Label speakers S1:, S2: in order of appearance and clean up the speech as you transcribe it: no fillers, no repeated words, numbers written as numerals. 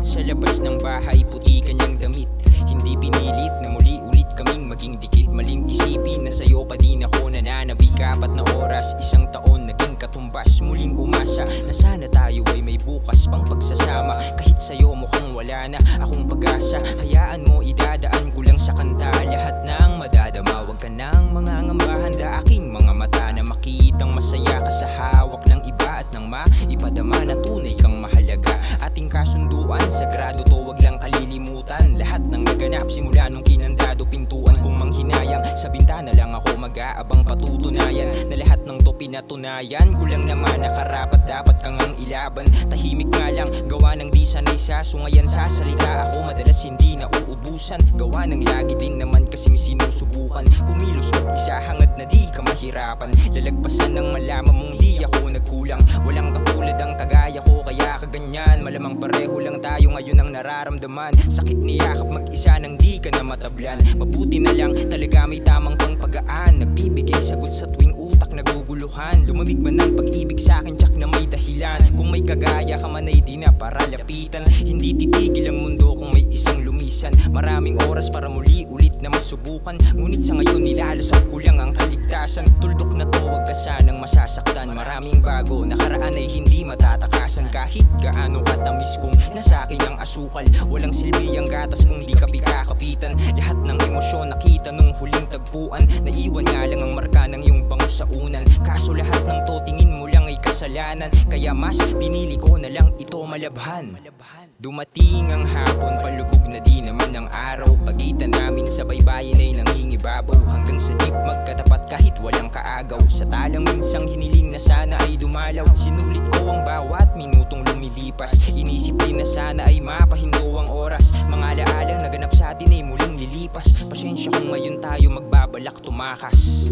S1: Dumating sa labas ng bahay, puti kanyang damit. Hindi pinilit na muli ulit kaming maging dikit. Maling isipin na sa'yo pa din ako nananabik. 4 na oras, 1 taon naging katumbas. Muling umasa na sana tayo ay may bukas pang pagsasama. Kahit sa'yo mukhang wala na akong pag-asa, hayaan mo idadaan ko lang sa kanta lahat ng madadama. Huwag ka nang mangangambahan da aking mga mata na makitang masaya ka sa hawak ng iba at nang maipadama na tunay kang mahalaga. Ating kasunduan, sagrado to, wag lang kalilimutan. Lahat ng naganap simula nung kinandado, pintuan kong manghinayang. Sa bintana lang ako mag-aabang patutunayan na lahat ng to pinatunayan. Kulang naman nakarapat, dapat kang ang ilaban. Tahimik nga lang, gawa ng di sanay sa sungayan. Sa salita ako madalas hindi na uubusan, gawa ng lagi din naman kasing sinusubukan. Kumilos mag-isa hangad na di ka mahirapan. Lalagpasan ng malaman mong di ako nagkulang. Walang katulad ang kagaya ko kaya kaganyan. Malamang pareho lang tayo ngayon ang nararamdaman. Sakit niyakap mag-isa nang di ka na matablan. Mabuti na lang talaga may tamang pangpagaan. Nagbibigay sagot sa tuwing utak naguguluhan. Lumamig man ang pag-ibig sa'kin tsak na may dahilan. Kung may kagaya ka man ay di na para lapitan. Hindi titigil ang mundo kung may isang lumisan. Maraming oras para muli ulit na masubukan, ngunit sa ngayon nilalasap ko lang ang kaligtasan. Tuldok na to, wag ka sanang masasaktan. Maraming bago, nakaraan ay hindi matatakasan. Kahit gaano katamis kung nasa akin ang asukal, walang silbi ang gatas kung di ka pikakapitan. Lahat ng emosyon nakita nung huling tagpuan, naiwan nga lang ang marka ng iyong bango sa unan. Kaso lahat ng to tingin mo lang ay kasalanan, kaya mas pinili ko na lang ito malabhan. Dumating ang hapon, palubog na di naman ang araw. Pagitan namin sa baybayin ay nangingibabaw, hanggang sa deep magkatapat kahit walang kaagaw. Sa talang minsang hiniling na sana ay dumalaw, sinulit ko ang bawat minutong lumilipas. Inisip din na sana ay mapahinto ang oras. Mga alaalang naganap sa atin ay muling lilipas. Pasensya kung ngayon tayo magbabalak tumakas.